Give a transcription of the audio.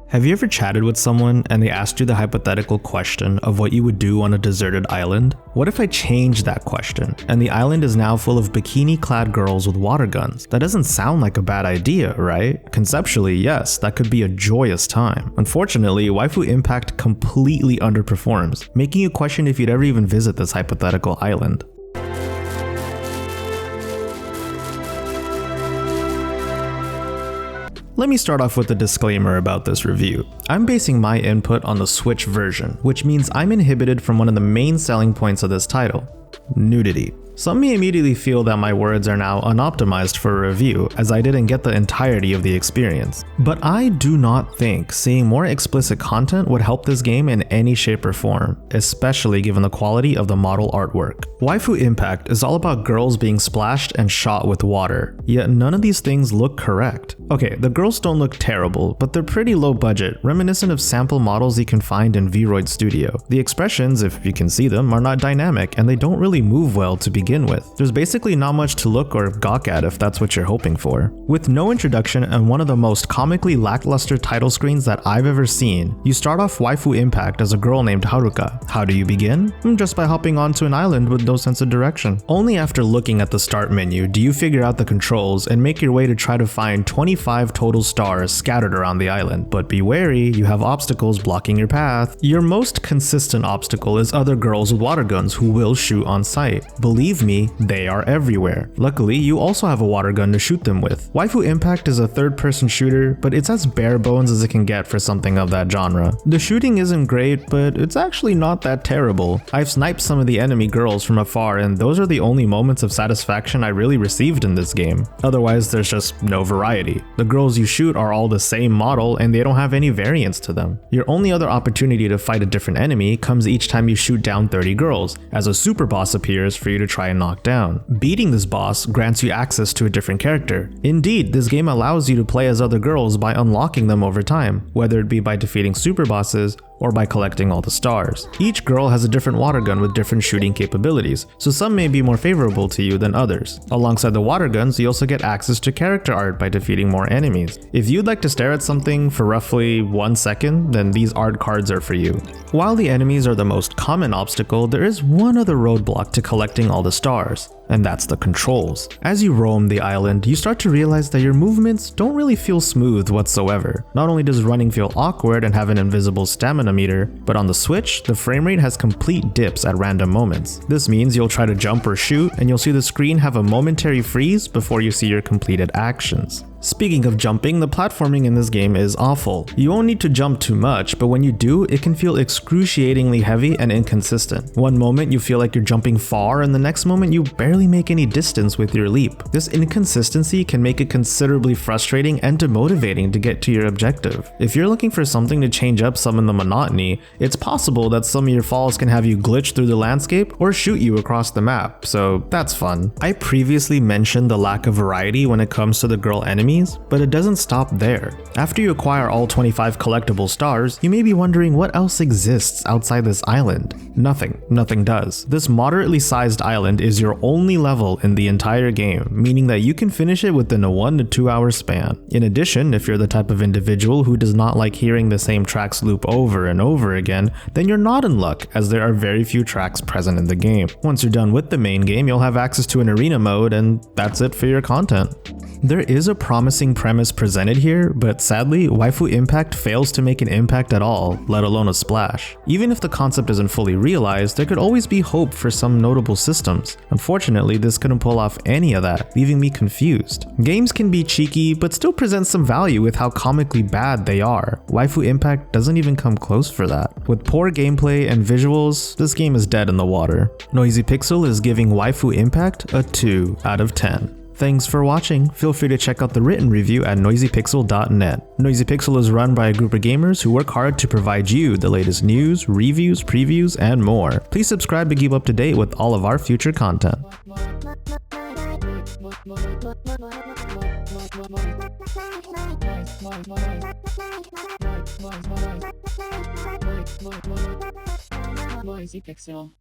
Have you ever chatted with someone and they asked you the hypothetical question of what you would do on a deserted island? What if I changed that question and the island is now full of bikini-clad girls with water guns? That doesn't sound like a bad idea, right? Conceptually, yes, that could be a joyous time. Unfortunately, Waifu Impact completely underperforms, making you question if you'd ever even visit this hypothetical island. Let me start off with a disclaimer about this review. I'm basing my input on the Switch version, which means I'm inhibited from one of the main selling points of this title: nudity. Some may immediately feel that my words are now unoptimized for a review, as I didn't get the entirety of the experience. But I do not think seeing more explicit content would help this game in any shape or form, especially given the quality of the model artwork. Waifu Impact is all about girls being splashed and shot with water, yet none of these things look correct. Okay, the girls don't look terrible, but they're pretty low budget, reminiscent of sample models you can find in Vroid Studio. The expressions, if you can see them, are not dynamic, and they don't really move well to begin with. There's basically not much to look or gawk at if that's what you're hoping for. With no introduction and one of the most comically lackluster title screens that I've ever seen, you start off Waifu Impact as a girl named Haruka. How do you begin? Just by hopping onto an island with no sense of direction. Only after looking at the start menu do you figure out the controls and make your way to try to find 25 total stars scattered around the island. But be wary, you have obstacles blocking your path. Your most consistent obstacle is other girls with water guns who will shoot on sight. Believe me, they are everywhere. Luckily, you also have a water gun to shoot them with. Waifu Impact is a third-person shooter, but it's as bare bones as it can get for something of that genre. The shooting isn't great, but it's actually not that terrible. I've sniped some of the enemy girls from afar, and those are the only moments of satisfaction I really received in this game. Otherwise, there's just no variety. The girls you shoot are all the same model, and they don't have any variance to them. Your only other opportunity to fight a different enemy comes each time you shoot down 30 girls, as a super boss appears for you to try and knock down. Beating this boss grants you access to a different character. Indeed, this game allows you to play as other girls by unlocking them over time, whether it be by defeating super bosses or by collecting all the stars. Each girl has a different water gun with different shooting capabilities, so some may be more favorable to you than others. Alongside the water guns, you also get access to character art by defeating more enemies. If you'd like to stare at something for roughly 1 second, then these art cards are for you. While the enemies are the most common obstacle, there is one other roadblock to collecting all the stars, and that's the controls. As you roam the island, you start to realize that your movements don't really feel smooth whatsoever. Not only does running feel awkward and have an invisible stamina meter, but on the Switch, the frame rate has complete dips at random moments. This means you'll try to jump or shoot, and you'll see the screen have a momentary freeze before you see your completed actions. Speaking of jumping, the platforming in this game is awful. You won't need to jump too much, but when you do, it can feel excruciatingly heavy and inconsistent. One moment you feel like you're jumping far, and the next moment you barely make any distance with your leap. This inconsistency can make it considerably frustrating and demotivating to get to your objective. If you're looking for something to change up some of the monotony, it's possible that some of your falls can have you glitch through the landscape or shoot you across the map, so that's fun. I previously mentioned the lack of variety when it comes to the girl enemies, but it doesn't stop there. After you acquire all 25 collectible stars, you may be wondering what else exists outside this island. Nothing does. This moderately sized island is your only level in the entire game, meaning that you can finish it within a 1 to 2 hour span. In addition, if you're the type of individual who does not like hearing the same tracks loop over and over again, then you're not in luck, as there are very few tracks present in the game. Once you're done with the main game, you'll have access to an arena mode, and that's it for your content. There is a promising premise presented here, but sadly, Waifu Impact fails to make an impact at all, let alone a splash. Even if the concept isn't fully realized, there could always be hope for some notable systems. Unfortunately, this couldn't pull off any of that, leaving me confused. Games can be cheeky, but still present some value with how comically bad they are. Waifu Impact doesn't even come close for that. With poor gameplay and visuals, this game is dead in the water. Noisy Pixel is giving Waifu Impact a 2 out of 10. Thanks for watching. Feel free to check out the written review at noisypixel.net. Noisy Pixel is run by a group of gamers who work hard to provide you the latest news, reviews, previews, and more. Please subscribe to keep up to date with all of our future content. Noisy Pixel.